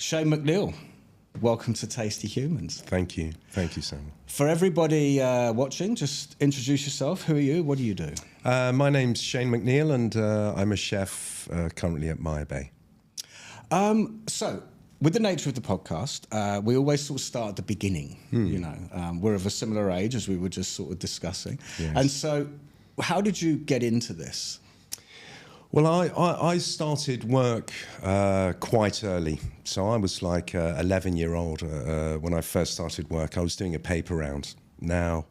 Shane Macneill, welcome to Tasty Humans. Thank you. Thank you, Sam. For everybody watching, just introduce yourself. Who are you? What do you do? My name's Shane Macneill, and I'm a chef currently at MayaBay. So, with the nature of the podcast, we always sort of start at the beginning. You know, we're of a similar age, as we were just sort of discussing. Yes. And so, how did you get into this? Well, I started work quite early. So I was like 11-year-old when I first started work. I was doing a paper round. Now,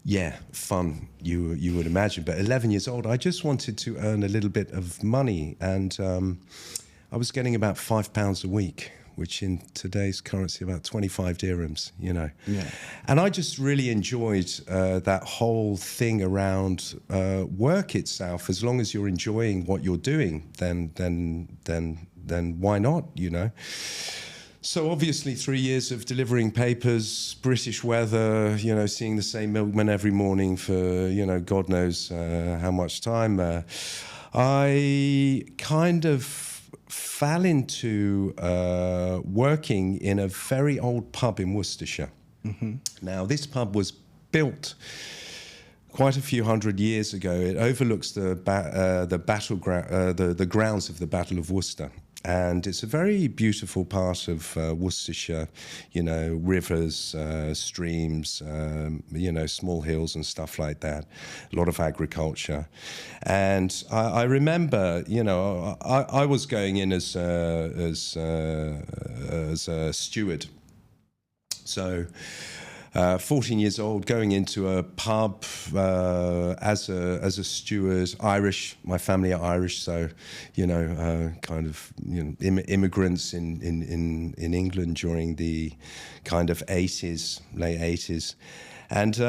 yeah, fun, you would imagine. But 11 years old, I just wanted to earn a little bit of money. And I was getting about £5 a week, which in today's currency, about 25 dirhams, you know. Yeah. And I just really enjoyed that whole thing around work itself. As long as you're enjoying what you're doing, then why not, you know? So obviously 3 years of delivering papers, British weather, you know, seeing the same milkman every morning for, you know, God knows how much time. I kind of fell into working in a very old pub in Worcestershire. Mm-hmm. Now, this pub was built quite a few hundred years ago. It overlooks the grounds of the Battle of Worcester. And it's a very beautiful part of Worcestershire, you know, rivers, streams, you know, small hills and stuff like that. A lot of agriculture. And I remember, you know, I was going in as a steward. So 14 years old, going into a pub as a steward, Irish. My family are Irish, so you know, kind of immigrants in England during the kind of 80s, late 80s, and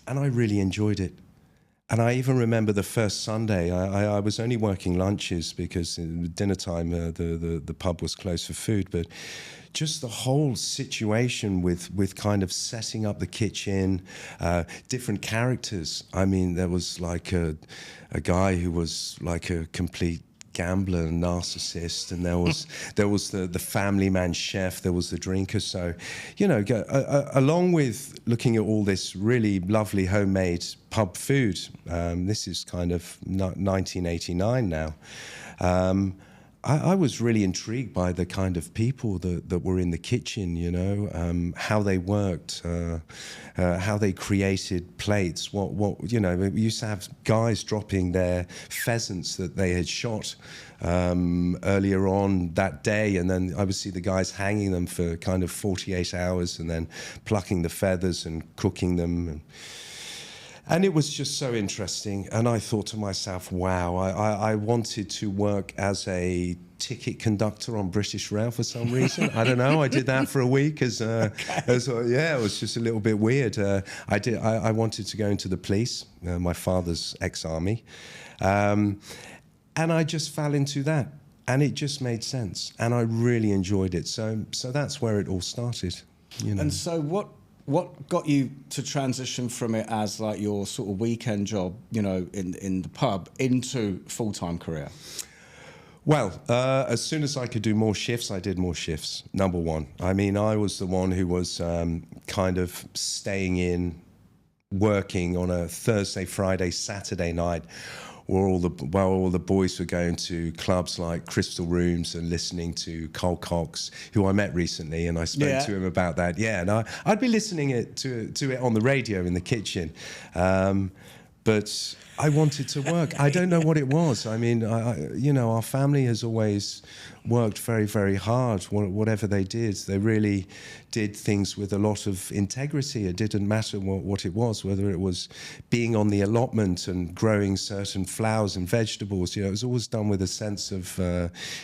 I really enjoyed it. And I even remember the first Sunday, I was only working lunches because at dinner time the pub was closed for food, but just the whole situation with kind of setting up the kitchen, different characters. I mean, there was like a guy who was like a complete gambler and narcissist, and there was the family man chef, there was the drinker. So, you know, along with looking at all this really lovely homemade pub food, this is kind of 1989 now. I was really intrigued by the kind of people that were in the kitchen, you know, how they worked, how they created plates, what you know, we used to have guys dropping their pheasants that they had shot earlier on that day, and then I would see the guys hanging them for kind of 48 hours and then plucking the feathers and cooking them. And it was just so interesting. And I thought to myself, wow, I wanted to work as a ticket conductor on British Rail for some reason. I don't know. I did that for a week it was just a little bit weird. I wanted to go into the police, my father's ex-army. And I just fell into that. And it just made sense. And I really enjoyed it. So that's where it all started, you know. And so what got you to transition from it as like your sort of weekend job, you know, in the pub into full-time career? Well, as soon as I could do more shifts, I did more shifts, number one. I mean, I was the one who was kind of staying in, working on a Thursday, Friday, Saturday night, while all the boys were going to clubs like Crystal Rooms and listening to Cole Cox, who I met recently, and I spoke to him about that. Yeah, and I'd be listening to it on the radio in the kitchen. But I wanted to work. I don't know what it was. I mean, you know, our family has always worked very, very hard. Whatever they did, they really did things with a lot of integrity. It didn't matter what it was, whether it was being on the allotment and growing certain flowers and vegetables. You know, it was always done with a sense of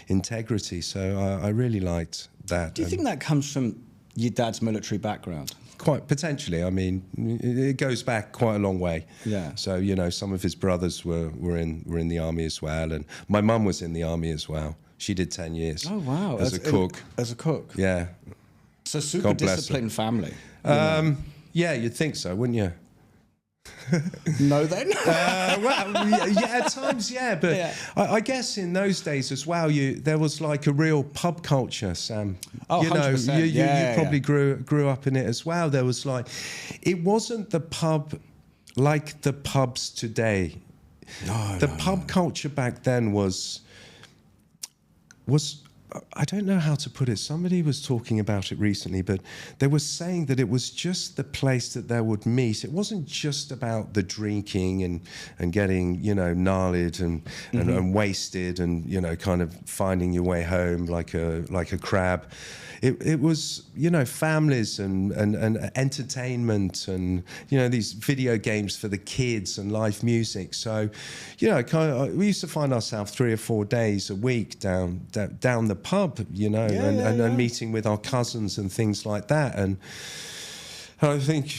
integrity. So I really liked that. Do you think that comes from your dad's military background? Quite potentially. I mean, it goes back quite a long way. Yeah. So, you know, some of his brothers were in the army as well, and my mum was in the army as well. She did 10 years. Oh wow! As a cook. As a cook. Yeah. So super disciplined family. Yeah, you'd think so, wouldn't you? No, then. Well, yeah, at times, yeah, but Yeah. I guess in those days as well, there was like a real pub culture, Sam. Oh, you know, 100%. you Yeah, probably grew up in it as well. There was like, it wasn't the pub like the pubs today. The pub culture back then was. I don't know how to put it. Somebody was talking about it recently, but they were saying that it was just the place that they would meet. It wasn't just about the drinking and getting, you know, gnarled and wasted and, you know, kind of finding your way home like a crab. It was, you know, families and entertainment and, you know, these video games for the kids and live music. So, you know, we used to find ourselves 3 or 4 days a week down the pub, you know, and meeting with our cousins and things like that. And I think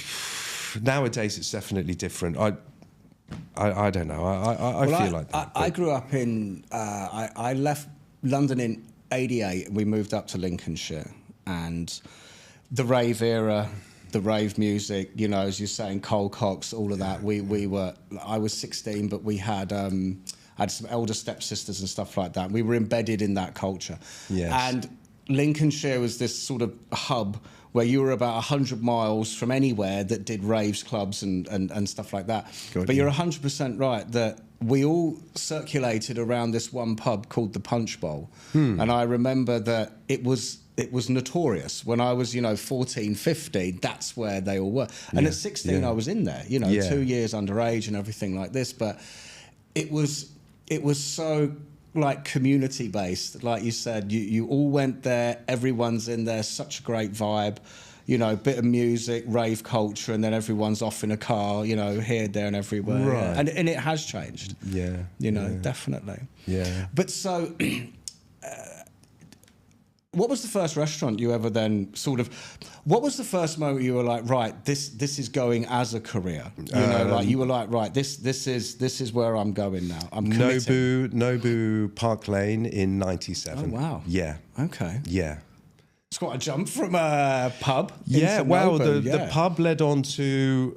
nowadays it's definitely different. I don't know. I feel like that. I grew up in. I left London in '88. And we moved up to Lincolnshire, and the rave era, the rave music. You know, as you're saying, Cole Cox, all of that. We were. I was 16, but we had. I had some elder stepsisters and stuff like that. We were embedded in that culture. Yes. And Lincolnshire was this sort of hub where you were about 100 miles from anywhere that did raves, clubs and stuff like that. But you're 100% right that we all circulated around this one pub called the Punch Bowl. And I remember that it was notorious. When I was, 14, 15, that's where they all were. And at 16, I was in there, 2 years underage and everything like this. But it was so like community based, like you said, you all went there, everyone's in there, such a great vibe, bit of music, rave culture, and then everyone's off in a car, here, there and everywhere. Right. And it has changed. Definitely. Yeah. But so what was the first restaurant you ever then what was the first moment you were like, right, this is going as a career? You were like, right, this is where I'm going now. I'm committing. Nobu Park Lane in 97. Oh, wow. Yeah. Okay. Yeah. It's quite a jump from a pub. Yeah, into well, Nobu. the pub led on to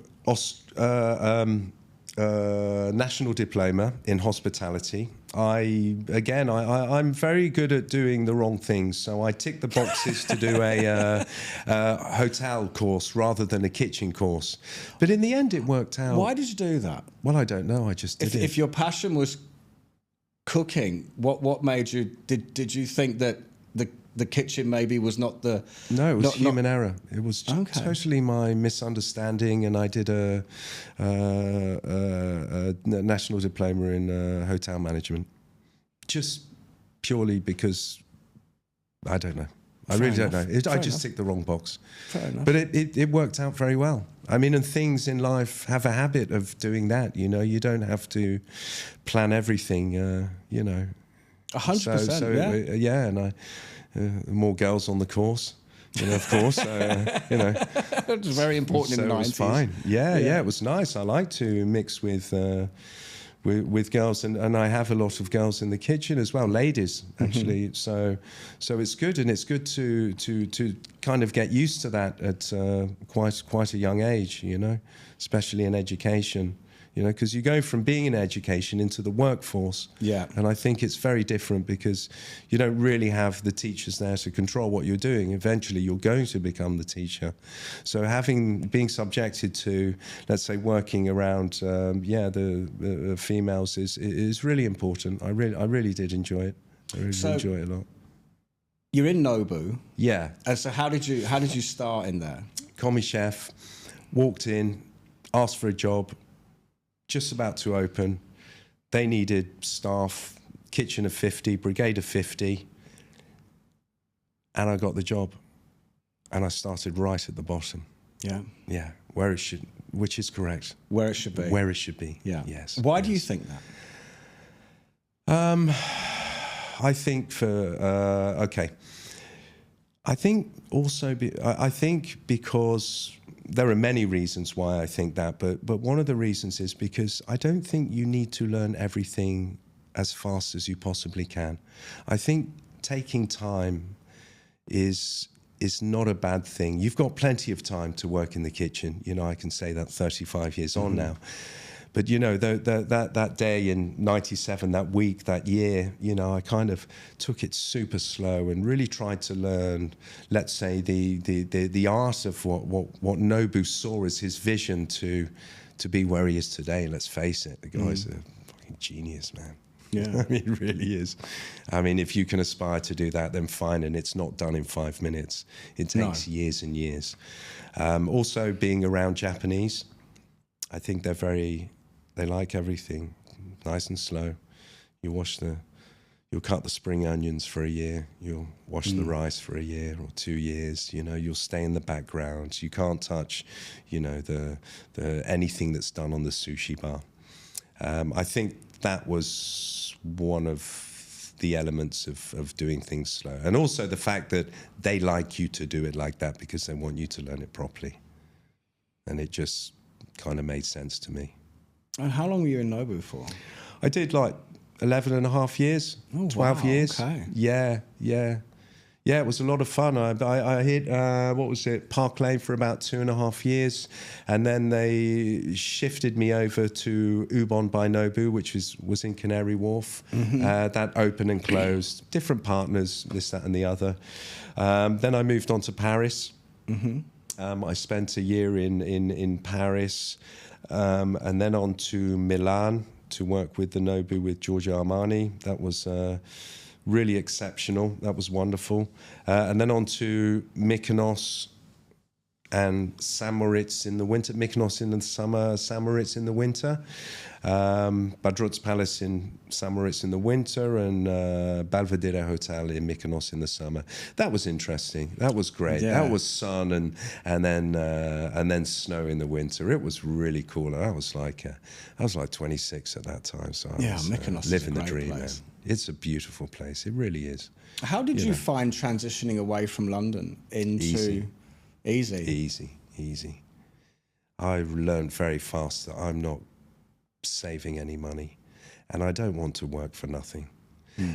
national diploma in hospitality. I'm very good at doing the wrong things, so I tick the boxes to do a hotel course rather than a kitchen course. But in the end, it worked out. Why did you do that? Well, I don't know. I just did it. If your passion was cooking, what made you? Did you think that the kitchen maybe was not the? No, it was human error. It was totally my misunderstanding, and I did a national diploma in hotel management, just purely because I don't know. I really don't know. I just ticked the wrong box. Fair enough. But it worked out very well. I mean, and things in life have a habit of doing that. You don't have to plan everything. 100%. Yeah, and more girls on the course, of course. It was very important in the 90s. It was fine. Yeah, it was nice. I like to mix with girls, and I have a lot of girls in the kitchen as well, ladies actually. So it's good, and it's good to kind of get used to that at quite a young age, especially in education. Because you go from being in education into the workforce. Yeah. And I think it's very different because you don't really have the teachers there to control what you're doing. Eventually, you're going to become the teacher. So being subjected to, let's say, working around, the females is really important. I really did enjoy it. I really enjoy it a lot. You're in Nobu. Yeah. And so how did you start in there? Commis chef, walked in, asked for a job. Just about to open. They needed staff, kitchen of 50, brigade of 50. And I got the job. And I started right at the bottom. Yeah. Yeah. Which is correct. Where it should be. Where it should be. Yeah. Yes. Why do you think that? I think I think also, I think because there are many reasons why I think that, but one of the reasons is because I don't think you need to learn everything as fast as you possibly can. I think taking time is is not a bad thing. You've got plenty of time to work in the kitchen. You know, I can say that 35 years on now. But, you know, that day in 97, that week, that year, you know, I kind of took it super slow and really tried to learn, let's say, the art of what Nobu saw as his vision to be where he is today. Let's face it, the guy's a fucking genius, man. Yeah. I mean, it really is. I mean, if you can aspire to do that, then fine, and it's not done in 5 minutes. It takes years and years. Also, being around Japanese, I think they like everything nice and slow. You'll cut the spring onions for a year. You'll wash the rice for a year or 2 years. You know, you'll stay in the background. You can't touch, you know, the anything that's done on the sushi bar. I think that was one of the elements of doing things slow. And also the fact that they like you to do it like that because they want you to learn it properly. And it just kind of made sense to me. And how long were you in Nobu for? I did like 11 and a half years, 12 years. Okay. Yeah, it was a lot of fun. I hit, what was it, Park Lane for about 2.5 years. And then they shifted me over to Ubon by Nobu, which was in Canary Wharf. That opened and closed, different partners, this, that, and the other. Then I moved on to Paris. I spent a year in Paris, and then on to Milan to work with the Nobu with Giorgio Armani. That was really exceptional. That was wonderful. And then on to Mykonos and St. Moritz in the winter. Mykonos in the summer, St. Moritz in the winter. Badrut's Palace in St. Moritz in the winter, and Belvedere Hotel in Mykonos in the summer. That was interesting. That was great. Yeah. That was sun and then snow in the winter. It was really cool. I was like 26 at that time, so I was Mykonos living is a the great dream, place. man. It's a beautiful place. It really is. How did you find transitioning away from London into Easy. I learned very fast that I'm not saving any money, and I don't want to work for nothing.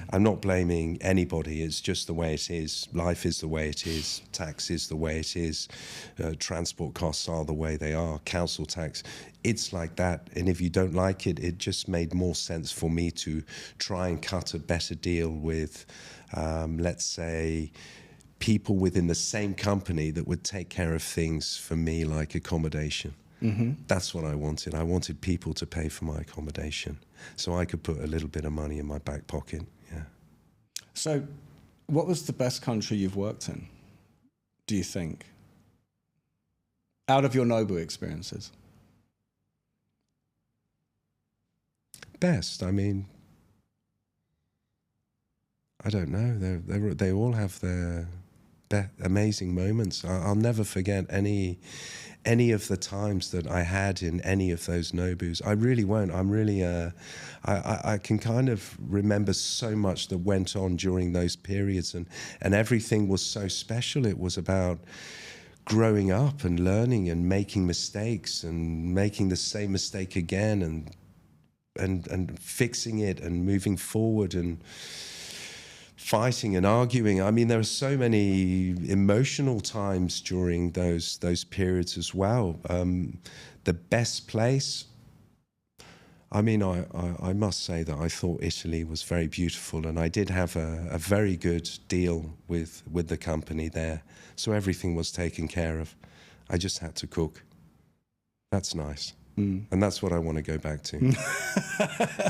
I'm not blaming anybody. It's just the way it is. Life is the way it is. Tax is the way it is. Transport costs are the way they are. Council tax, it's like that. And if you don't like it, it just made more sense for me to try and cut a better deal with, let's say, people within the same company that would take care of things for me, like accommodation. That's what I wanted. I wanted people to pay for my accommodation so I could put a little bit of money in my back pocket. Yeah. So what was the best country you've worked in, do you think, out of your Nobu experiences? Best? I mean, I don't know. They all have their amazing moments. I'll never forget any of the times that I had in any of those Nobus. I really won't. I'm really, I can kind of remember so much that went on during those periods, and everything was so special. It was about growing up and learning and making mistakes and making the same mistake again and fixing it and moving forward and fighting and arguing. I mean, there are so many emotional times during those periods as well. The best place, I mean, I must say that I thought Italy was very beautiful, and I did have a very good deal with the company there. So everything was taken care of. I just had to cook. That's nice. And that's what I want to go back to.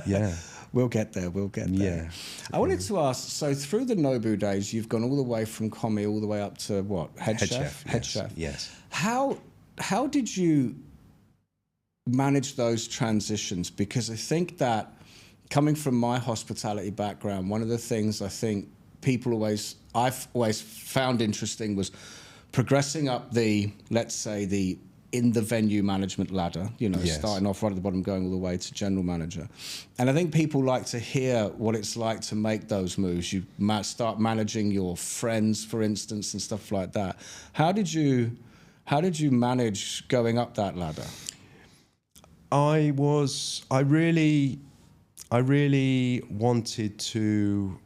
Yeah. We'll get there. Yeah. I wanted to ask, so through the Nobu days, you've gone all the way from commis all the way up to what? Head chef? Head chef. Yes. How did you manage those transitions? Because I think that coming from my hospitality background, one of the things I think I've always found interesting was progressing up let's say in the venue management ladder, starting off right at the bottom, going all the way to general manager. And I think people like to hear what it's like to make those moves. You start managing your friends, for instance, and stuff like that. How did you manage going up that ladder? I really wanted to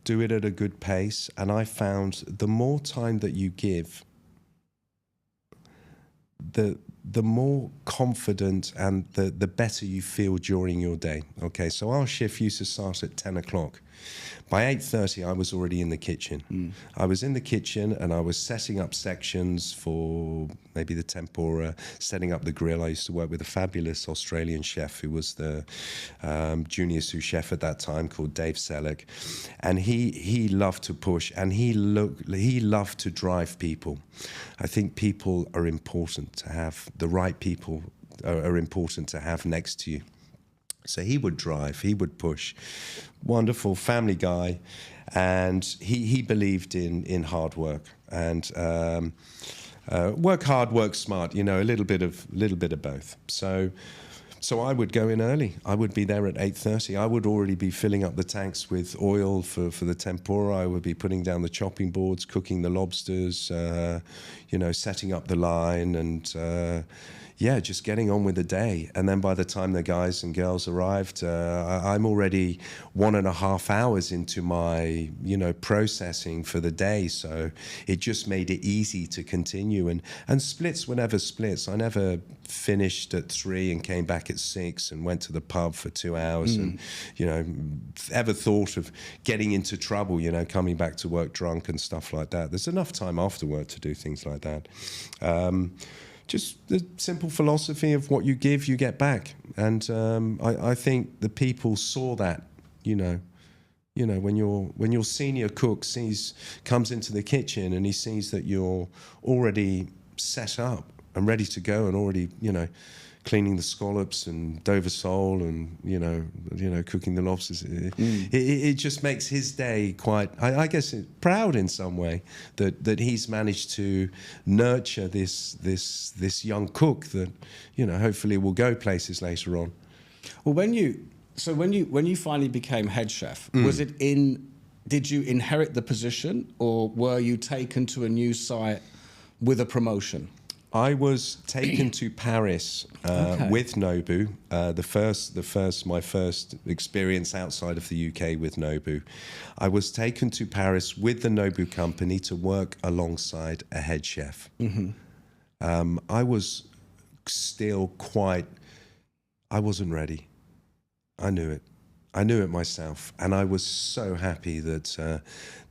do it at a good pace. And I found the more time that you give, the more confident and the better you feel during your day. Okay, so our shift used to start at 10 o'clock. By 8:30, I was already in the kitchen. I was in the kitchen and I was setting up sections for maybe the tempura, setting up the grill. I used to work with a fabulous Australian chef who was the junior sous chef at that time, called Dave Selleck. And he loved to push, and he loved to drive people. I think people are important to have. The right people are important to have next to you. So he would drive, he would push. Wonderful family guy, and he believed in hard work and work hard, work smart. You know, a little bit of both. So I would go in early. I would be there at 8:30. I would already be filling up the tanks with oil for the tempura. I would be putting down the chopping boards, cooking the lobsters, setting up the line, and just getting on with the day. And then by the time the guys and girls arrived, I'm already 1.5 hours into my, processing for the day. So it just made it easy to continue. And splits were never splits. I never finished at 3 and came back at 6 and went to the pub for 2 hours and, ever thought of getting into trouble, coming back to work drunk and stuff like that. There's enough time after work to do things like that. Just the simple philosophy of what you give, you get back. And I think the people saw that, when your senior cook comes into the kitchen and he sees that you're already set up and ready to go and already, cleaning the scallops and Dover sole and, cooking the lobsters. It just makes his day quite, I guess, proud in some way that he's managed to nurture this young cook that, hopefully will go places later on. Well, when you finally became head chef, did you inherit the position, or were you taken to a new site with a promotion? I was taken to Paris with Nobu. My first experience outside of the UK with Nobu. I was taken to Paris with the Nobu company to work alongside a head chef. I was still I wasn't ready. I knew it. I knew it myself, and I was so happy that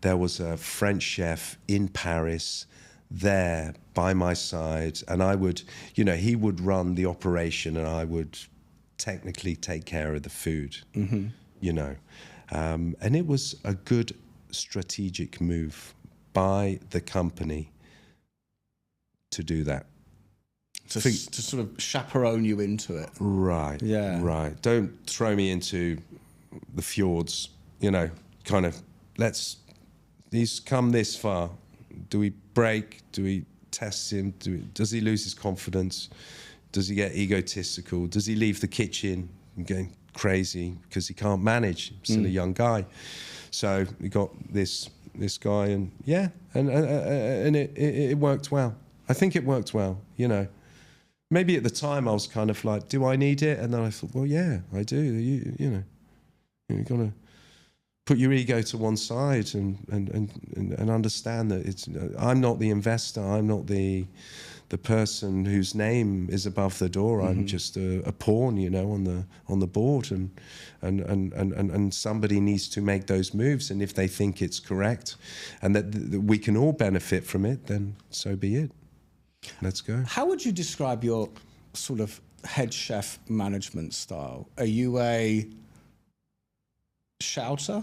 there was a French chef in Paris there by my side, and I would, he would run the operation and I would technically take care of the food, and it was a good strategic move by the company to do that. To sort of chaperone you into it. Right. Yeah. Right. Don't throw me into the fjords, kind of, he's come this far. Do we break? Do we test him? Does he lose his confidence? Does he get egotistical? Does he leave the kitchen and going crazy because he can't manage? He's still a young guy. So we got this guy, and and it worked well. I think it worked well. Maybe at the time I was kind of like, do I need it? And then I thought, well, yeah, I do. You got to put your ego to one side and understand that I'm not the investor. I'm not the person whose name is above the door. I'm just a pawn, on the board, and somebody needs to make those moves. And if they think it's correct, and that we can all benefit from it, then so be it. Let's go. How would you describe your sort of head chef management style? Are you a shouter?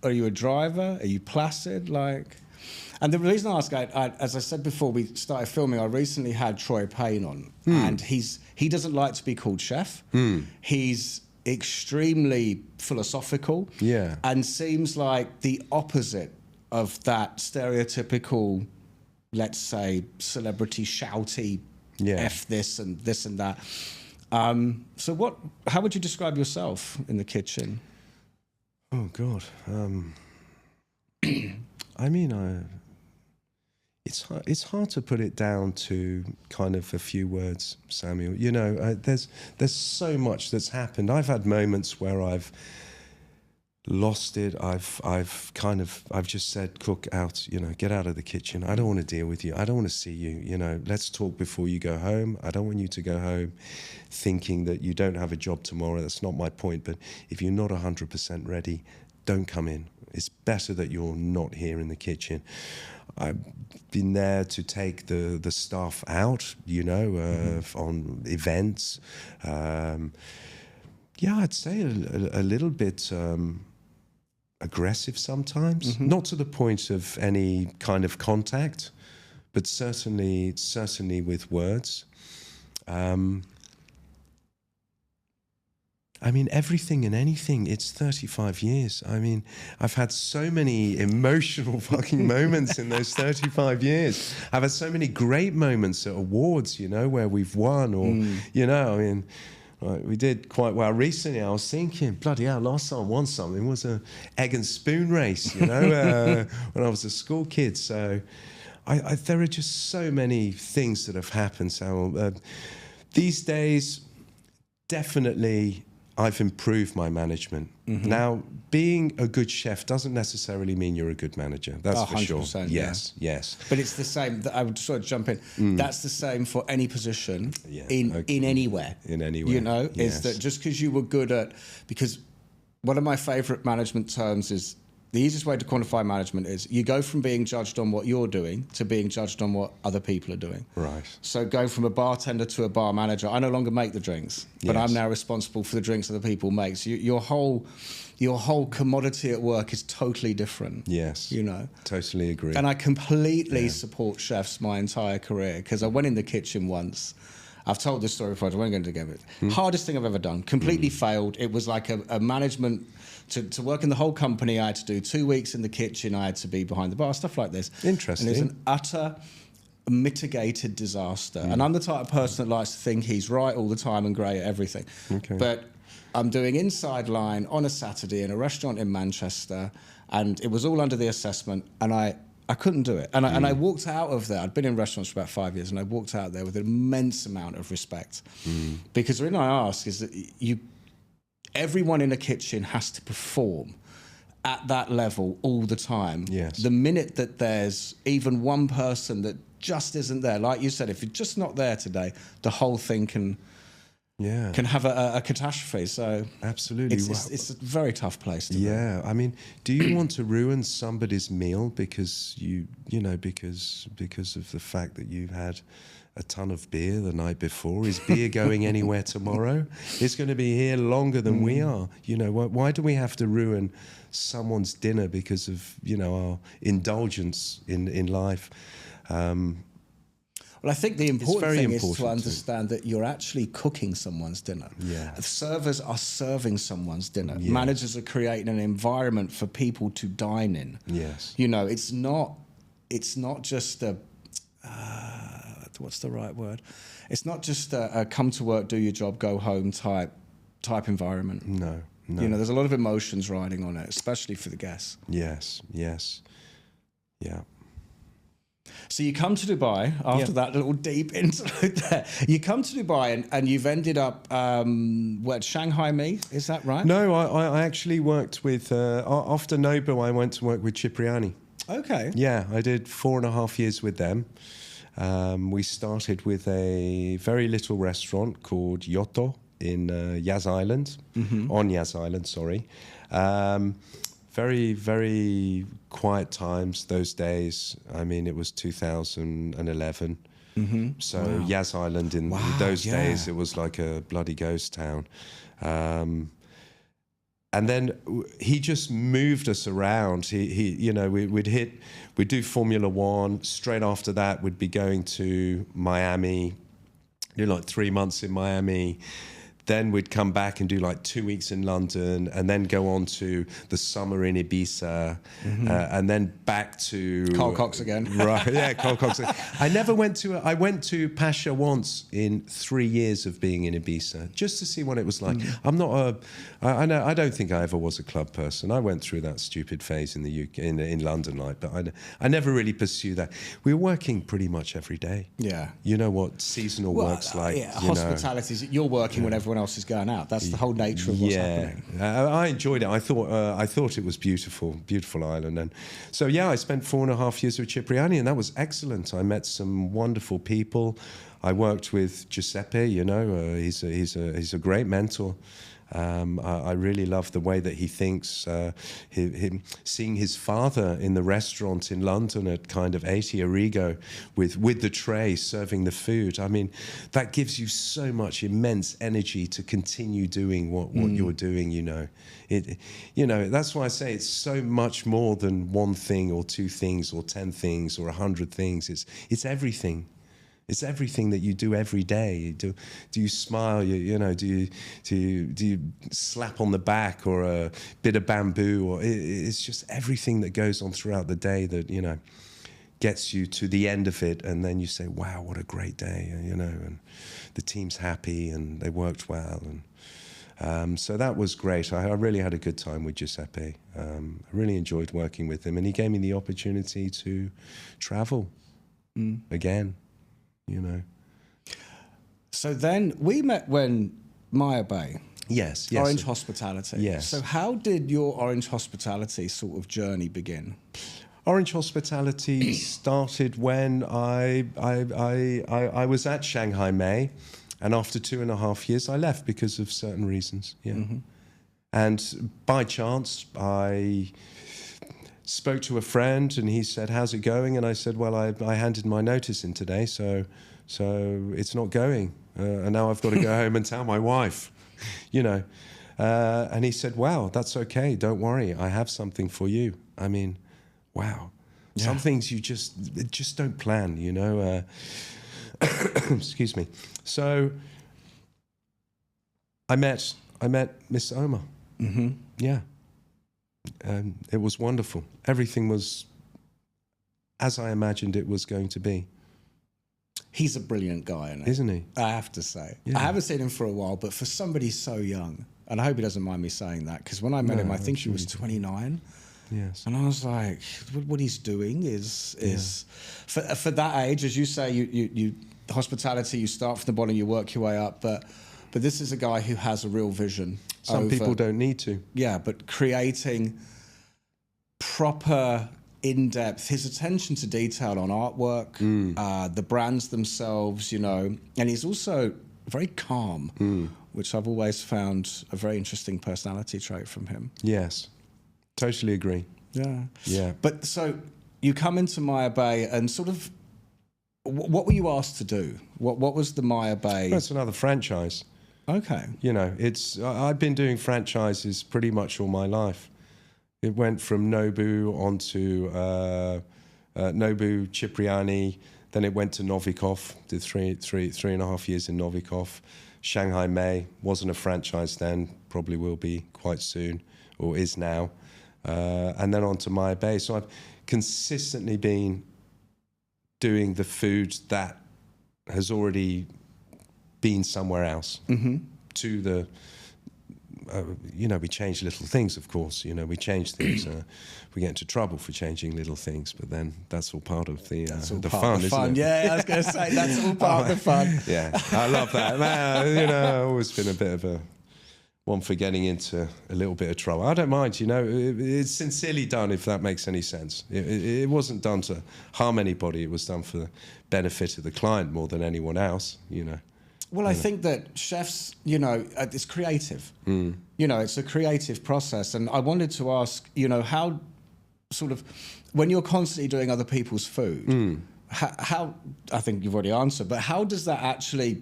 Are you a driver? Are you placid? And the reason I ask, as I said before we started filming, I recently had Troy Payne on, and he doesn't like to be called chef. He's extremely philosophical, and seems like the opposite of that stereotypical, let's say, celebrity shouty, F this and this and that. So how would you describe yourself in the kitchen? Oh, God. It's hard to put it down to kind of a few words, Samuel. There's so much that's happened. I've had moments where lost it. I've just said, cook, out, get out of the kitchen. I don't want to deal with you. I don't want to see you. Let's talk before you go home. I don't want you to go home thinking that you don't have a job tomorrow. That's not my point. But if you're not 100% ready, don't come in. It's better that you're not here in the kitchen. I've been there to take the staff out, on events. I'd say a little bit aggressive sometimes. Not to the point of any kind of contact, but certainly with words. Everything and anything, it's 35 years. I've had so many emotional fucking moments in those 35 years. I've had so many great moments at awards, where we've won or, we did quite well recently. I was thinking, bloody hell, last time I won something was a egg and spoon race, when I was a school kid. So there are just so many things that have happened. So these days, definitely I've improved my management. Now, being a good chef doesn't necessarily mean you're a good manager. That's for sure. Yes, yeah. Yes. But it's the same. I would sort of jump in. That's the same for any position in anywhere. In anywhere. Is that just because you were good at... Because one of my favourite management terms is... The easiest way to quantify management is you go from being judged on what you're doing to being judged on what other people are doing. Right. So going from a bartender to a bar manager, I no longer make the drinks, but I'm now responsible for the drinks other people make. So your whole commodity at work is totally different. Yes. Totally agree. And I completely support chefs my entire career, because I went in the kitchen once. I've told this story before, I won't go into it. Hardest thing I've ever done. Completely failed. It was like a management... To work in the whole company, I had to do 2 weeks in the kitchen. I had to be behind the bar, stuff like this. Interesting. And it was an utter mitigated disaster. And I'm the type of person that likes to think he's right all the time and great at everything. Okay. But I'm doing inside line on a Saturday in a restaurant in Manchester, and it was all under the assessment, and I couldn't do it. And I walked out of there. I'd been in restaurants for about 5 years, and I walked out there with an immense amount of respect. Because the reason I ask is that everyone in a kitchen has to perform at that level all the time. Yes. The minute that there's even one person that just isn't there, like you said, if you're just not there today, the whole thing can have a catastrophe. So absolutely, it's a very tough place to be. Yeah, do you want to ruin somebody's meal because because of the fact that you've had a ton of beer the night before? Is beer going anywhere tomorrow? It's going to be here longer than we are. Why do we have to ruin someone's dinner because of our indulgence in life? Well, I think the important thing is to understand that you're actually cooking someone's dinner. Yeah. Servers are serving someone's dinner. Yeah. Managers are creating an environment for people to dine in. Yes. It's not just a... what's the right word? It's not just a come to work, do your job, go home type environment. No. There's a lot of emotions riding on it, especially for the guests. Yes. Yeah. So you come to Dubai after that little deep interlude there. You come to Dubai and you've ended up Shanghai Me, is that right? No, I actually worked with after Nobu. I went to work with Cipriani. Okay. Yeah, I did 4.5 years with them. We started with a very little restaurant called Yoto in Yas Island, on Yas Island, sorry. Very, very quiet times those days. It was 2011. So Yas Island in those days, it was like a bloody ghost town. And then he just moved us around. We'd do Formula One. Straight after that, we'd be going to Miami, do like 3 months in Miami. Then we'd come back and do like 2 weeks in London, and then go on to the summer in Ibiza, and then back to Carl Cox again. Right, yeah, Carl Cox. I went to Pasha once in 3 years of being in Ibiza, just to see what it was like. I don't think I ever was a club person. I went through that stupid phase in the UK, in London, but I never really pursued that. We were working pretty much every day. Yeah. You know what seasonal work's like. Yeah, hospitality. You're working whenever everyone else is going out. That's the whole nature of what's happening. I enjoyed it. I thought it was beautiful island. And so I spent 4.5 years with Cipriani, and that was excellent. I met some wonderful people. I worked with Giuseppe. He's a great mentor. I really love the way that he thinks. Him seeing his father in the restaurant in London at kind of 80 Arrigo with the tray serving the food. I mean, that gives you so much immense energy to continue doing what you're doing. That's why I say it's so much more than one thing or two things or 10 things or 100 things. It's everything. It's everything that you do every day. Do you smile? Do you slap on the back or a bit of bamboo? Or it's just everything that goes on throughout the day that gets you to the end of it, and then you say, "Wow, what a great day!" And the team's happy and they worked well, and so that was great. I really had a good time with Giuseppe. I really enjoyed working with him, and he gave me the opportunity to travel again. So then we met when MayaBay. Yes. Orange Hospitality. Yes. So how did your Orange Hospitality sort of journey begin? Orange Hospitality started when I was at Shanghai May, and after 2.5 years I left because of certain reasons. Yeah. Mm-hmm. And by chance I spoke to a friend, and he said, "How's it going?" And I said, "Well, I handed my notice in today, so it's not going, and now I've got to go home and tell my wife, And he said, "Wow, that's okay. Don't worry. I have something for you." I mean, wow. Yeah. Some things you just don't plan, Excuse me. So I met Miss Omar. Mm-hmm. Yeah. It was wonderful. Everything was as I imagined it was going to be. He's a brilliant guy, isn't he? I have to say. Yeah. I haven't seen him for a while, but for somebody so young, and I hope he doesn't mind me saying that, because when I met him, I think he was 29. Yes. And I was like, what he's doing is for that age, as you say, you hospitality, you start from the bottom, you work your way up, but this is a guy who has a real vision. Some people don't need to. Yeah, but creating proper, in-depth, his attention to detail on artwork, the brands themselves, and he's also very calm, which I've always found a very interesting personality trait from him. Yes, totally agree. Yeah. But so you come into MayaBay and sort of, what were you asked to do? What was the MayaBay? That's another franchise. Okay. I've been doing franchises pretty much all my life. It went from Nobu onto Nobu, Cipriani, then it went to Novikov, did 3.5 years in Novikov. Shanghai May wasn't a franchise then, probably will be quite soon, or is now. And then on to MayaBay. So I've consistently been doing the food that has already been somewhere else. Mm-hmm. To the, we change little things, of course. We change things. We get into trouble for changing little things, but then that's all part of the fun, isn't it? Yeah, I was going to say, that's all part of the fun. Yeah, I love that. I've always been a bit of a one for getting into a little bit of trouble. I don't mind, it's sincerely done, if that makes any sense. It wasn't done to harm anybody. It was done for the benefit of the client more than anyone else, Well, I think that chefs, it's creative. It's a creative process. And I wanted to ask, how sort of, when you're constantly doing other people's food, how, I think you've already answered, but how does that actually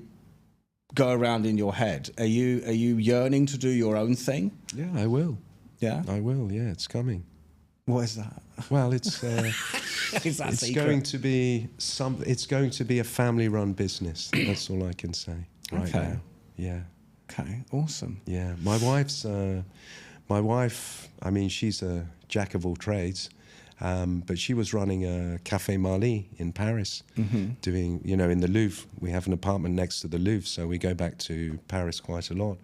go around in your head? Are you yearning to do your own thing? Yeah, I will. Yeah? I will, yeah, it's coming. What is that? Well, it's going to be a family-run business. That's all I can say right now. Yeah. Okay. Awesome. Yeah. My wife. I mean, she's a jack of all trades, but she was running a Café Marly in Paris, doing in the Louvre. We have an apartment next to the Louvre, so we go back to Paris quite a lot.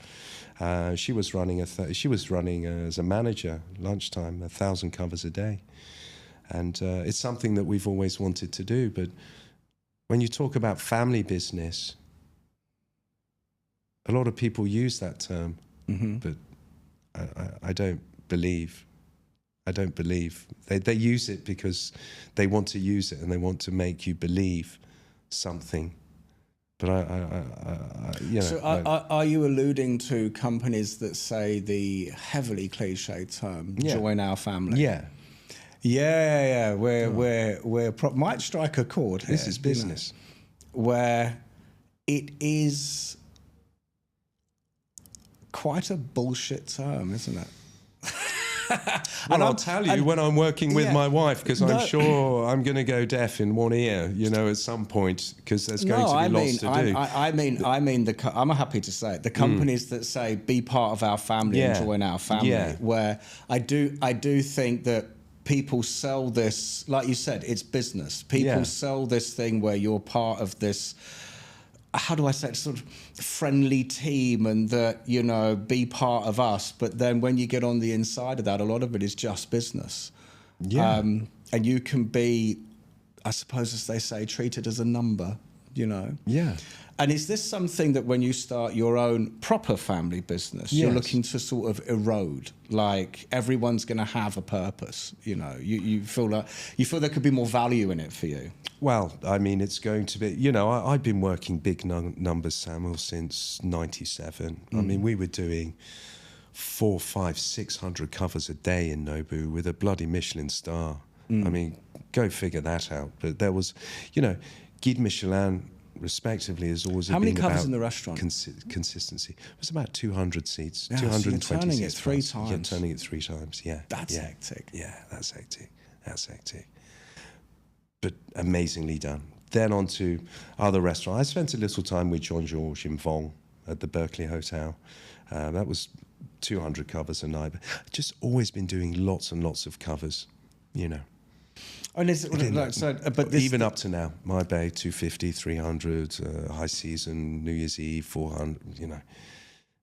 She was running as a manager lunchtime 1,000 covers a day. And it's something that we've always wanted to do. But when you talk about family business, A lot of people use that term, but I don't believe. I don't believe. They use it because they want to use it and they want to make you believe something. But are you alluding to companies that say the heavily cliched term, join our family? Yeah. Yeah. Might strike a chord here. This is business. Where it is quite a bullshit term, isn't it? Well, I'll tell you when I'm working with my wife, because I'm sure I'm going to go deaf in one ear, at some point, because there's going to be lots to do. I'm happy to say it. The companies that say be part of our family and join our family, where I do think that people sell this, like you said, it's business. People sell this thing where you're part of this, how do I say it, sort of friendly team, and that, be part of us. But then when you get on the inside of that, a lot of it is just business. Yeah. And you can be, I suppose, as they say, treated as a number, Yeah. And is this something that when you start your own proper family business, you're looking to sort of erode? Like everyone's going to have a purpose, you feel there could be more value in it for you? Well, I mean, it's going to be, I've been working big numbers, Samuel, since 97. I mean, we were doing 400, 500, 600 covers a day in Nobu with a bloody Michelin star. I mean, go figure that out. But there was, Guide Michelin, respectively, has always How many been covers about in the restaurant? Consistency. It was about 200 seats, Yeah, 220 so you're turning seats. It 3 times. Yeah, turning it 3 times. Yeah, that's hectic. Yeah, that's hectic. But amazingly done. Then on to other restaurants. I spent a little time with John George in Vong at the Berkeley Hotel. That was 200 covers a night. But I've just always been doing lots and lots of covers, And is it, but this, even up to now, MayaBay 250, 300, high season, New Year's Eve 400.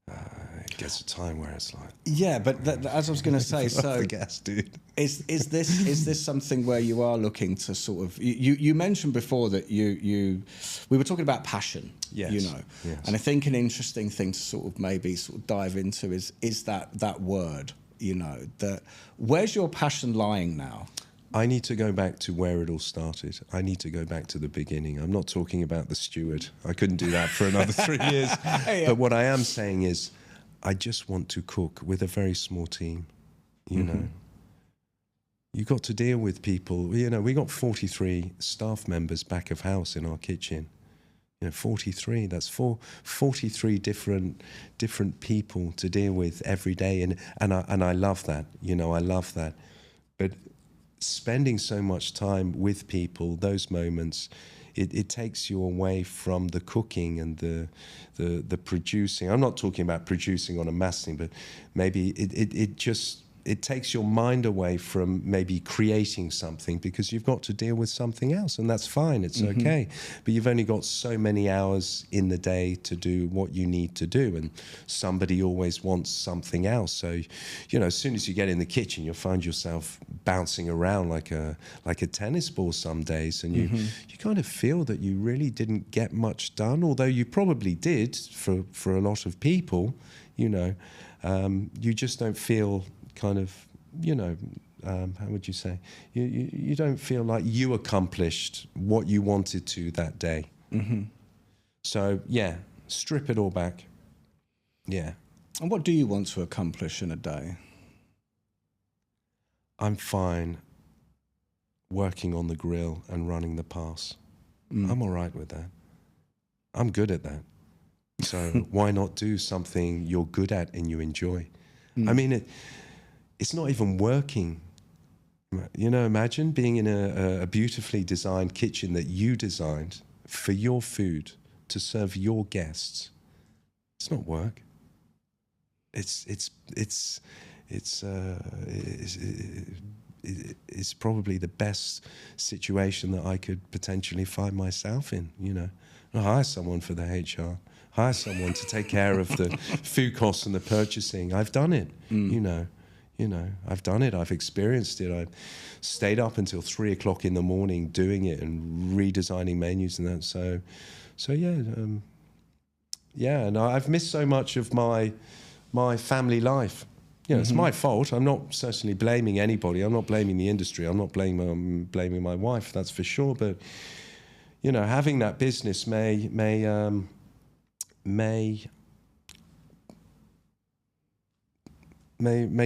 It gets a time where it's like, but as I was going to say, so the gas, dude. Is this something where you are looking to sort of you mentioned before that we were talking about passion, yes. And I think an interesting thing to sort of dive into is that word, that where's your passion lying now? I need to go back to where it all started. I need to go back to the beginning. I'm not talking about the steward. I couldn't do that for another 3 years. But what I am saying is I just want to cook with a very small team, know. You got to deal with people. We got 43 staff members back of house in our kitchen. 43, that's 43 different people to deal with every day. And I love that. I love that. But spending so much time with people, those moments, it takes you away from the cooking and the producing. I'm not talking about producing on a mass thing, but maybe it takes your mind away from maybe creating something, because you've got to deal with something else, and that's fine, it's okay. But you've only got so many hours in the day to do what you need to do, and somebody always wants something else. So, as soon as you get in the kitchen, you'll find yourself bouncing around like a tennis ball some days, and you kind of feel that you really didn't get much done, although you probably did for a lot of people, you just don't feel kind of, how would you say? You don't feel like you accomplished what you wanted to that day. So, strip it all back. Yeah. And what do you want to accomplish in a day? I'm fine working on the grill and running the pass. I'm all right with that. I'm good at that. So why not do something you're good at and you enjoy? I mean, it's not even working. Imagine being in a beautifully designed kitchen that you designed for your food to serve your guests. It's not work. It's probably the best situation that I could potentially find myself in. I'll hire someone for the HR. Hire someone to take care of the food costs and the purchasing. I've done it. I've done it. I've experienced it. I've stayed up until 3 o'clock in the morning doing it and redesigning menus and that. So yeah. Yeah, and I've missed so much of my family life. You know, it's my fault. I'm not certainly blaming anybody. I'm not blaming the industry. I'm not blaming my wife. That's for sure. But you know, having that business may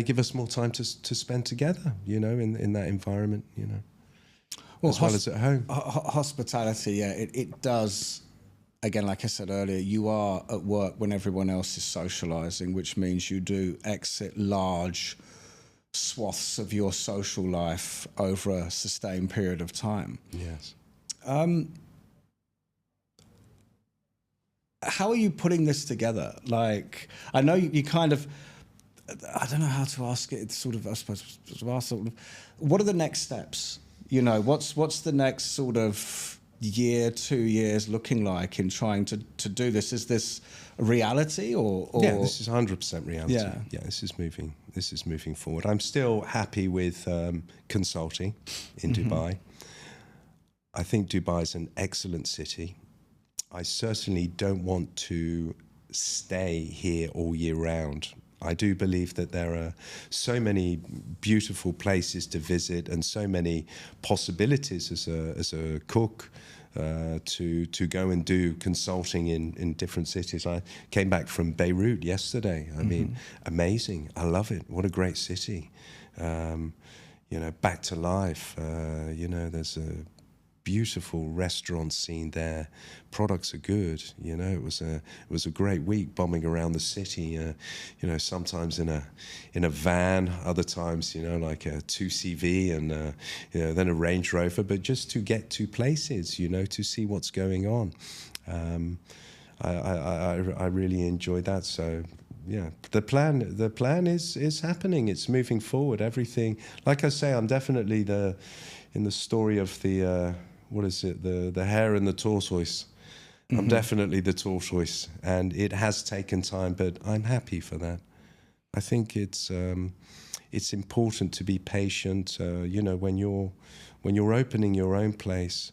give us more time to spend together. You know, in that environment. You know, as well as at home. Hospitality, yeah, it does. Again, like I said earlier, you are at work when everyone else is socialising, which means you do exit large swaths of your social life over a sustained period of time. Yes. How are you putting this together? Like, I know you kind of, I don't know how to ask it. It's sort of, I suppose, what are the next steps? You know, what's the next sort of year, 2 years looking like in trying to do this? Is this a reality or yeah, this is 100% reality. Yeah, this is moving forward. I'm still happy with consulting in Dubai. I think Dubai is an excellent city. I certainly don't want to stay here all year round. I do believe that there are so many beautiful places to visit and so many possibilities as a cook to go and do consulting in different cities. I came back from Beirut yesterday. I mean, amazing. I love it. What a great city. You know, back to life. You know, there's a beautiful restaurant scene there. Products are good. You know, it was a great week bombing around the city. You know, sometimes in a van, other times, you know, like a 2CV and you know, then a Range Rover, but just to get to places, you know, to see what's going on. I really enjoyed that. So yeah, the plan is happening. It's moving forward. Everything, like I say, I'm definitely in the story of the what is it? The hare and the tortoise. I'm definitely the tortoise, and it has taken time, but I'm happy for that. I think it's important to be patient. You know, when you're opening your own place,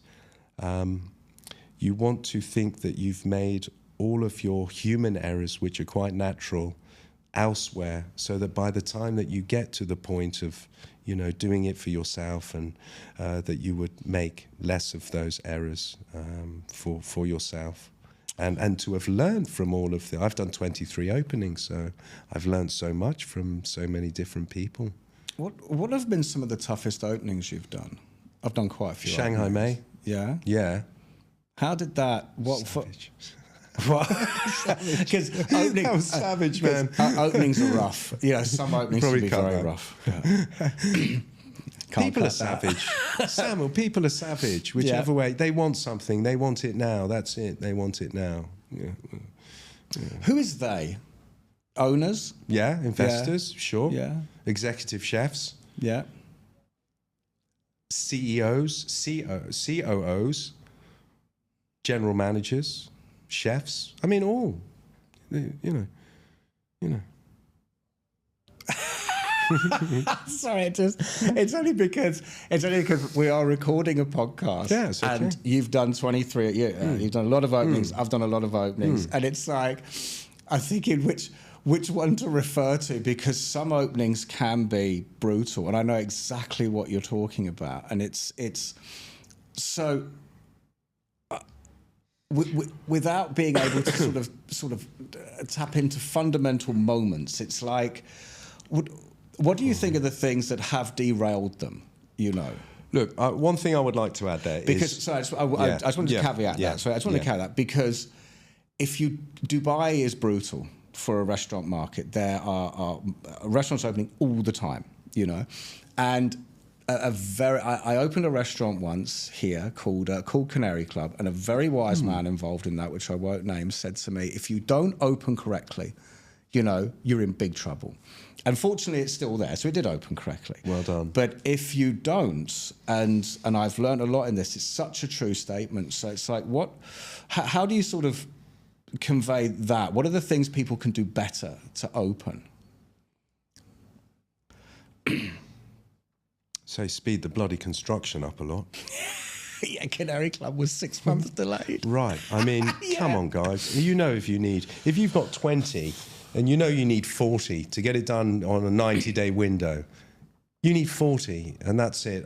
you want to think that you've made all of your human errors, which are quite natural, elsewhere, so that by the time that you get to the point of, you know, doing it for yourself, and that you would make less of those errors for yourself, and to have learned from all of I've done 23 openings, so I've learned so much from so many different people. What have been some of the toughest openings you've done? I've done quite a few. Shanghai May. Yeah. Yeah. How did that? Savage. Because opening, that was savage, man. Openings are rough. Yeah, some openings can be very rough. Yeah. People are savage. Samuel, people are savage. Whichever way. They want something. They want it now. That's it. They want it now. Yeah. Who is they? Owners? Yeah. Investors? Yeah. Sure. Yeah. Executive chefs? Yeah. CEOs? COOs? General managers? Chefs? I mean, all. You know. Sorry, it's only because we are recording a podcast. Yeah, it's okay. And you've done 23. You've done a lot of openings. I've done a lot of openings, and it's like, I think in which one to refer to, because some openings can be brutal, and I know exactly what you're talking about, and it's so. Without being able to sort of tap into fundamental moments, it's like, what do you think are the things that have derailed them? You know, look, one thing I would like to add there is I just wanted to caveat that. So I just want to caveat that, because Dubai is brutal for a restaurant market. There are restaurants opening all the time, you know, and. I opened a restaurant once here called Canary Club, and a very wise man involved in that, which I won't name, said to me, if you don't open correctly, you know, you're in big trouble. And fortunately, it's still there, so it did open correctly. Well done. But if you don't, and I've learned a lot in this, it's such a true statement. So it's like, how do you sort of convey that? What are the things people can do better to open? Say speed the bloody construction up a lot. Yeah, Canary Club was 6 months delayed. Right. I mean, come on, guys. You know, if you've got 20 and you know you need 40 to get it done on a 90-day window, you need 40 and that's it.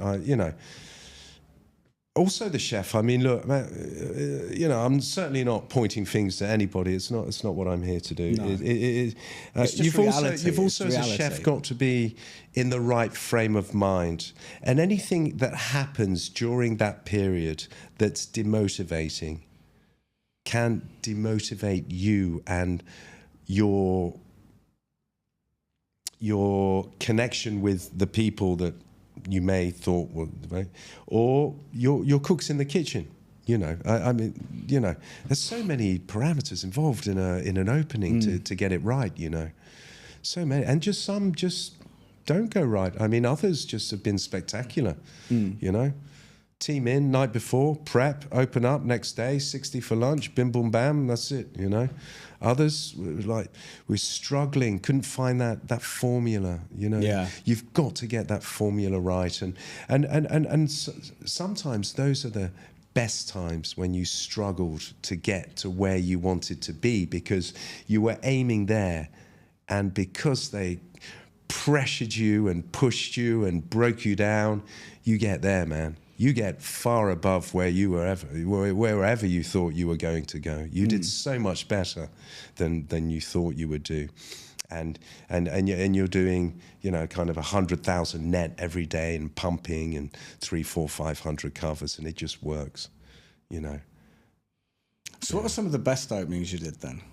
Also, the chef. I mean, look, I'm certainly not pointing fingers to anybody. It's not what I'm here to do. No. You've also, as a chef, got to be in the right frame of mind. And anything that happens during that period that's demotivating can demotivate you and your connection with the people that you may thought were, or your cooks in the kitchen. I mean, there's so many parameters involved in an opening to get it right. So many, and just some just don't go right. I mean, others just have been spectacular. Team in night before, prep, open up next day, 60 for lunch, bim boom bam, that's it. Others we're struggling, couldn't find that formula. You've got to get that formula right, and sometimes those are the best times when you struggled to get to where you wanted to be because you were aiming there, and because they pressured you and pushed you and broke you down, you get there, man. You get far above where you were wherever you thought you were going to go. You did so much better than you thought you would do, and you're doing kind of 100,000 net every day and pumping and 300, 400, 500 covers, and it just works, So what were some of the best openings you did then?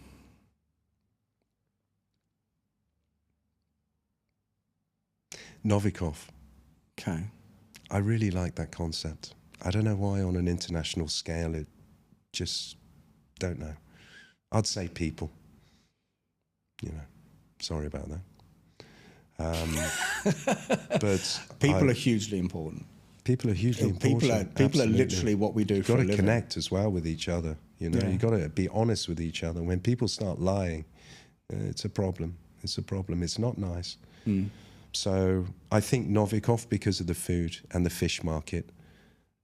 Novikov. Okay. I really like that concept. I don't know why on an international scale, it just don't know. I'd say people. Sorry about that. But people are hugely important. People are hugely important. People are literally what we do for a living. You've got to connect as well with each other. You've got to be honest with each other. When people start lying, it's a problem. It's not nice. So I think Novikov because of the food and the fish market,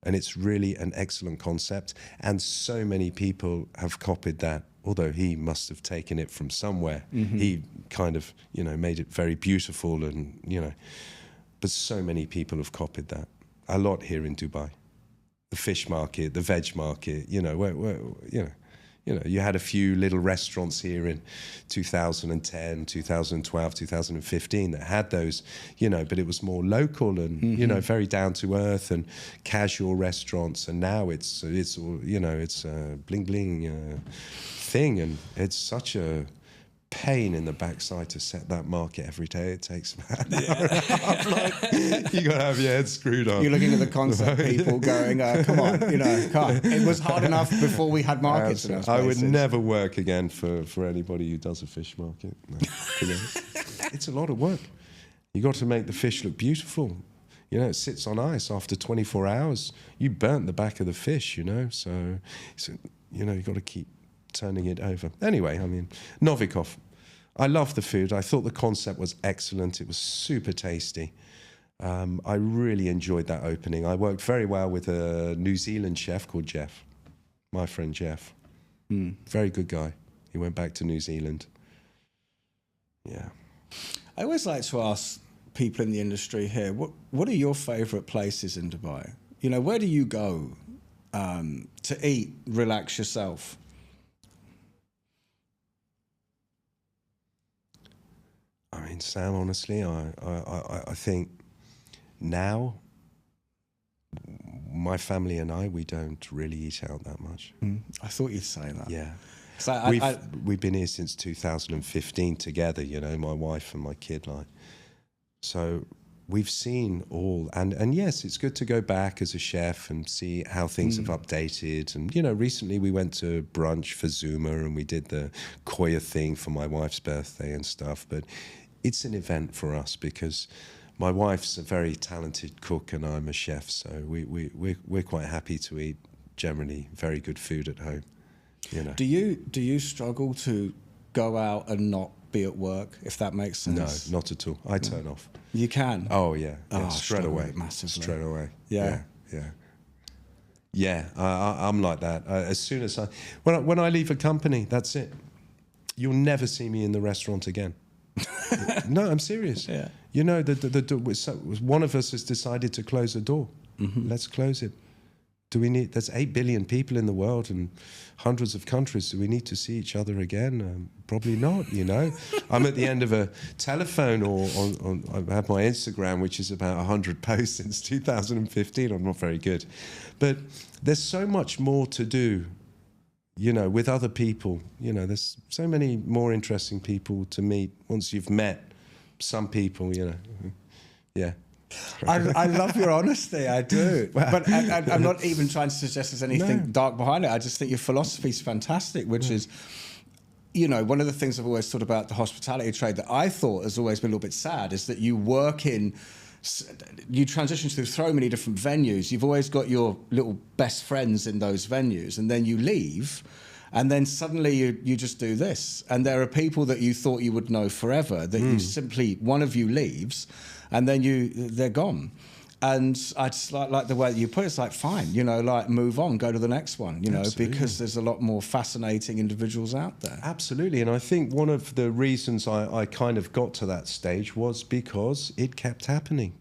and it's really an excellent concept. And so many people have copied that, although he must have taken it from somewhere. He kind of, made it very beautiful and, but so many people have copied that. A lot here in Dubai. The fish market, the veg market, you had a few little restaurants here in 2010, 2012, 2015 that had those, but it was more local and, very down to earth and casual restaurants. And now it's a bling bling thing. And it's such a pain in the backside to set that market every day. It takes about an hour and a half. You got to have your head screwed on. You're looking at the concept people going, come on, it was hard enough before we had markets. In those I would never work again for anybody who does a fish market. No. It's a lot of work. You got to make the fish look beautiful. It sits on ice after 24 hours. You burnt the back of the fish, so you got to keep turning it over. Anyway, I mean, Novikov. I love the food. I thought the concept was excellent. It was super tasty. I really enjoyed that opening. I worked very well with a New Zealand chef called Jeff, my friend Jeff. Very good guy. He went back to New Zealand. Yeah. I always like to ask people in the industry here, what are your favourite places in Dubai? Where do you go to eat, relax yourself? I mean, Sam, honestly, I think now my family and we don't really eat out that much. I thought you'd say that. Yeah. So we've been here since 2015 together, my wife and my kid. So we've seen all, and yes, it's good to go back as a chef and see how things have updated. And, recently we went to brunch for Zuma and we did the Koya thing for my wife's birthday and stuff. But it's an event for us because my wife's a very talented cook and I'm a chef. So we're quite happy to eat generally very good food at home. Do you struggle to go out and not be at work, if that makes sense? No, not at all. I turn off. You can? Oh, yeah. Straight away. Massively. Straight away. Yeah. Yeah. Yeah, I'm like that. As soon as when I leave a company, that's it. You'll never see me in the restaurant again. No, I'm serious. Yeah. You know, one of us has decided to close the door. Let's close it. There's 8 billion people in the world and hundreds of countries. Do we need to see each other again? Probably not, you know. I'm at the end of a telephone or I have my Instagram, which is about 100 posts since 2015. I'm not very good. But there's so much more to do, you know, with other people. You know, there's so many more interesting people to meet once you've met some people, you know. Yeah. I love your honesty, I do. But I'm not even trying to suggest there's anything dark behind it. I just think your philosophy is fantastic, which is, you know, one of the things I've always thought about the hospitality trade that I thought has always been a little bit sad is that you transition through so many different venues. You've always got your little best friends in those venues, and then you leave, and then suddenly you just do this. And there are people that you thought you would know forever that you simply, one of you leaves, and then they're gone. And I just like the way that you put it. It's like, fine, you know, like move on, go to the next one, you know, because there's a lot more fascinating individuals out there. Absolutely. And I think one of the reasons I kind of got to that stage was because it kept happening.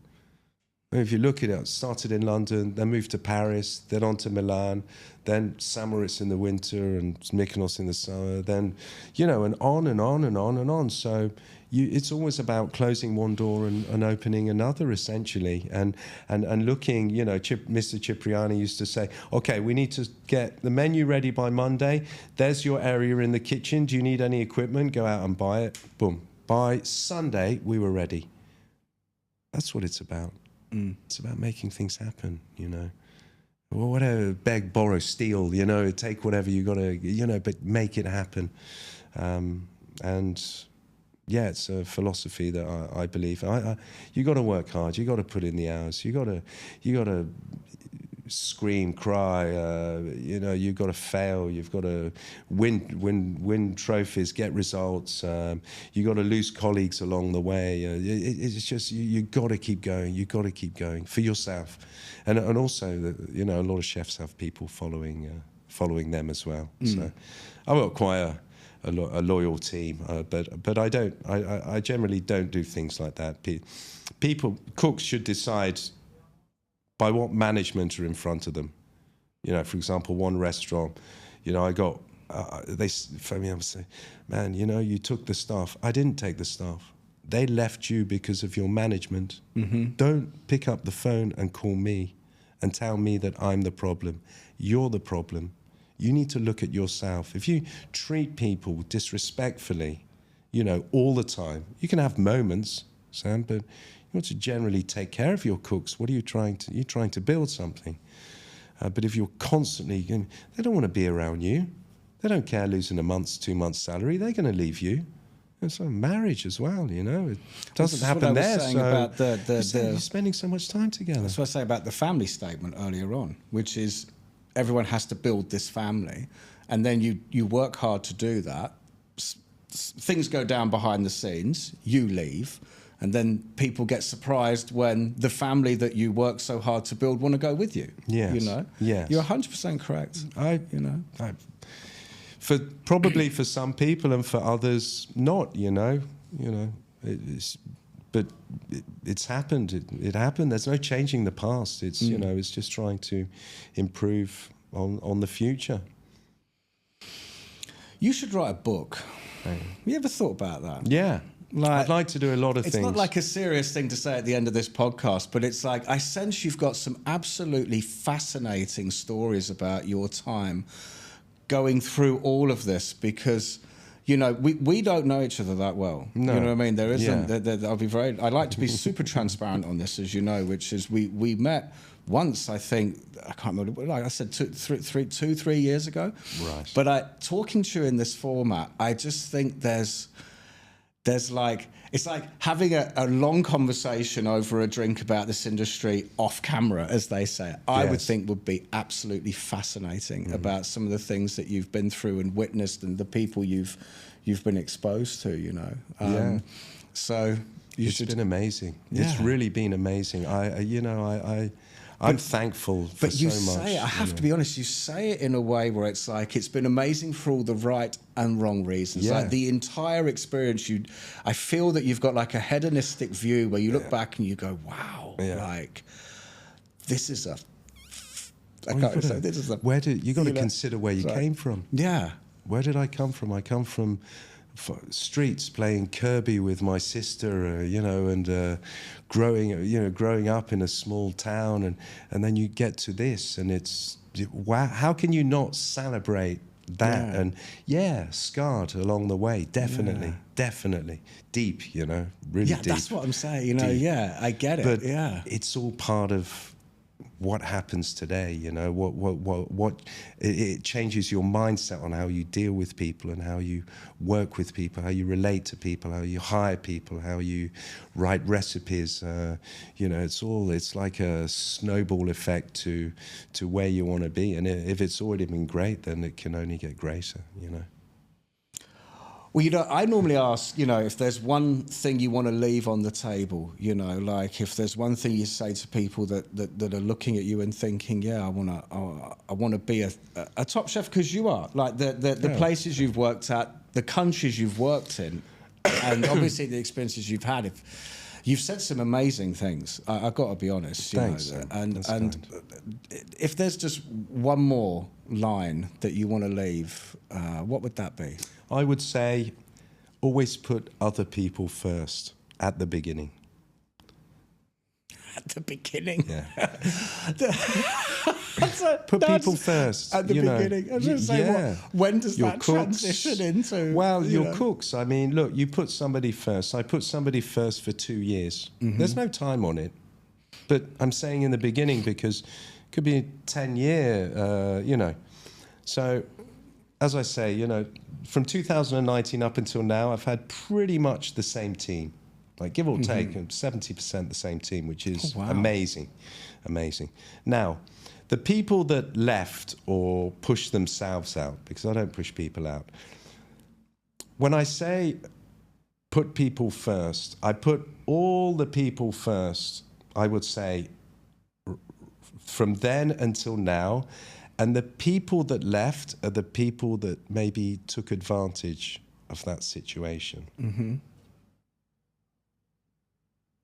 If you look at it, it started in London, then moved to Paris, then on to Milan, then St. Moritz in the winter and Mykonos in the summer, then, you know, and on and on and on and on. So it's always about closing one door and opening another, essentially, and looking, you know, Mr. Cipriani used to say, okay, we need to get the menu ready by Monday. There's your area in the kitchen. Do you need any equipment? Go out and buy it. Boom. By Sunday, we were ready. That's what it's about. It's about making things happen, you know. Well, whatever, beg, borrow, steal, you know, take whatever you got to, you know, but make it happen. And yeah, it's a philosophy that I believe. You got to work hard. You got to put in the hours. You got to scream, cry. You know, you got to fail. You've got to win trophies, get results. You got to lose colleagues along the way. It's just you got to keep going. You got to keep going for yourself, and also you know, a lot of chefs have people following them as well. So I've got quite a loyal team, but I generally don't do things like that. Cooks should decide by what management are in front of them. You know, for example, one restaurant, you know, I got, they phone me up and say, man, you know, you took the staff. I didn't take the staff. They left you because of your management. Don't pick up the phone and call me and tell me that I'm the problem. You're the problem. You need to look at yourself. If you treat people disrespectfully, you know, all the time, you can have moments, Sam, but you want to generally take care of your cooks. What are you trying to? You're trying to build something. But if you're constantly, they don't want to be around you. They don't care losing a month's, 2 months' salary. They're going to leave you. And so marriage as well, you know, it doesn't happen there. So about you're spending so much time together. That's what I say about the family statement earlier on, which is everyone has to build this family, and then you work hard to do that. Things go down behind the scenes. You leave. And then people get surprised when the family that you work so hard to build want to go with you. Yes. You know? Yes. You're 100% correct. Probably for some people and for others not, you know. But it's happened. It happened. There's no changing the past. It's, you know, it's just trying to improve on the future. You should write a book. You ever thought about that? Yeah. I'd like to do a lot of things. It's not like a serious thing to say at the end of this podcast, but it's like I sense you've got some absolutely fascinating stories about your time going through all of this, because, you know, we don't know each other that well. No. You know what I mean? There isn't. Yeah. I'll be I'd like to be super transparent on this, as you know, which is we met once, I think, I can't remember, like I said, 3 years ago. Right. But talking to you in this format, I just think there's like, it's like having a long conversation over a drink about this industry off camera, as they say. I would think would be absolutely fascinating about some of the things that you've been through and witnessed and the people you've been exposed to, you know. So it's been amazing. Yeah. It's really been amazing. I'm thankful for but you so much. say it, I have to be honest, you say it in a way where it's like it's been amazing for all the right and wrong reasons. Yeah. Like the entire experience, I feel that you've got like a hedonistic view where you look back and you go, wow, like this is a. Where did you got to consider where you came from? Yeah. Where did I come from? I come from streets playing Kirby with my sister, you know, and growing up in a small town, and then you get to this, and it's wow. How can you not celebrate that? Yeah. And scarred along the way, definitely deep, you know, really deep. Yeah, that's what I'm saying. You know, deep. I get it. But it's all part of what happens today, you know, what it changes your mindset on how you deal with people and how you work with people, how you relate to people, how you hire people, how you write recipes. You know, it's like a snowball effect to where you want to be. And if it's already been great, then it can only get greater, you know. Well, you know, I normally ask, you know, if there's one thing you want to leave on the table, you know, like if there's one thing you say to people that are looking at you and thinking, yeah, I want to be a top chef, because you are, like the places you've worked at, the countries you've worked in, and obviously the experiences you've had. If you've said some amazing things, I've got to be honest. Thanks. And if there's just one more line that you want to leave, what would that be? I would say always put other people first at the beginning. At the beginning? Yeah. Put people first. At the beginning. I was going to say, when does that transition into? Well, your cooks. I mean, look, you put somebody first. I put somebody first for 2 years. Mm-hmm. There's no time on it. But I'm saying in the beginning because it could be a 10-year, you know. So, as I say, you know, from 2019 up until now, I've had pretty much the same team. Like, give or take, 70% the same team, which is amazing. Amazing. Now, the people that left or pushed themselves out, because I don't push people out, when I say put people first, I put all the people first, I would say, from then until now. And the people that left are the people that maybe took advantage of that situation. Mm-hmm.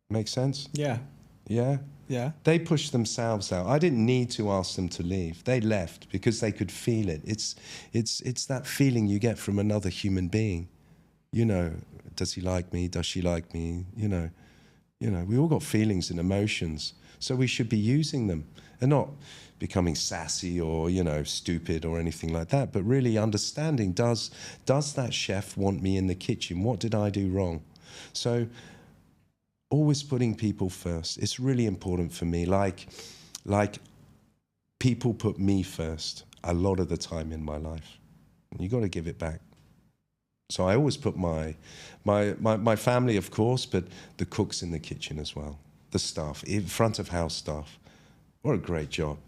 Make sense? Yeah. Yeah? Yeah. They pushed themselves out. I didn't need to ask them to leave. They left because they could feel it. It's that feeling you get from another human being. You know, does he like me? Does she like me? You know, we all got feelings and emotions. So we should be using them and not becoming sassy or, you know, stupid or anything like that, but really understanding, does that chef want me in the kitchen? What did I do wrong? So always putting people first. It's really important for me. Like people put me first a lot of the time in my life. You got to give it back. So I always put my family, of course, but the cooks in the kitchen as well, the staff, front of house staff. What a great job.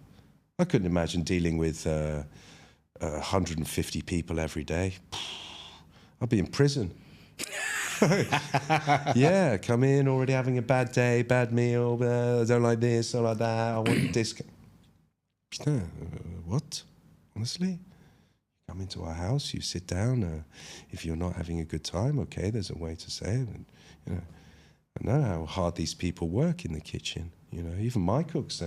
I couldn't imagine dealing with 150 people every day. I'd be in prison. Yeah, come in already having a bad day, bad meal, I don't like this, don't like that, I want this. What? Honestly? Come into our house, you sit down. If you're not having a good time, okay, there's a way to say it. And, you know, I know how hard these people work in the kitchen. You know, even my cooks.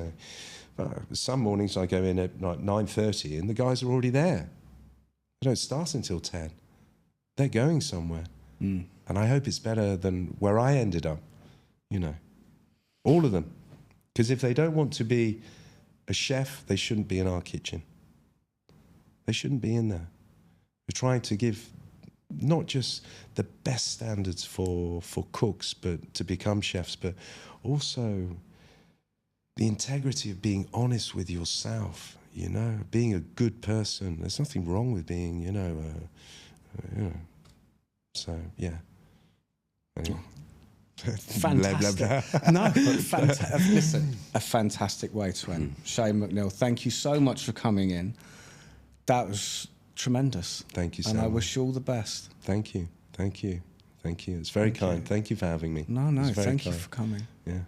Some mornings I go in at like 9:30 and the guys are already there. They don't start until 10. They're going somewhere. Mm. And I hope it's better than where I ended up, you know. All of them. Because if they don't want to be a chef, they shouldn't be in our kitchen. They shouldn't be in there. We're trying to give not just the best standards for cooks, but to become chefs, but also the integrity of being honest with yourself, you know, being a good person. There's nothing wrong with being, you know. So, yeah. Anyway. Fantastic. Blah, blah, blah. No, listen, a fantastic way to end. Shane Macneill, thank you so much for coming in. That was tremendous. Thank you so much. And I wish you all the best. Thank you. Thank you. Thank you. It's very kind. Thank you for having me. No, thank you for coming. Yeah.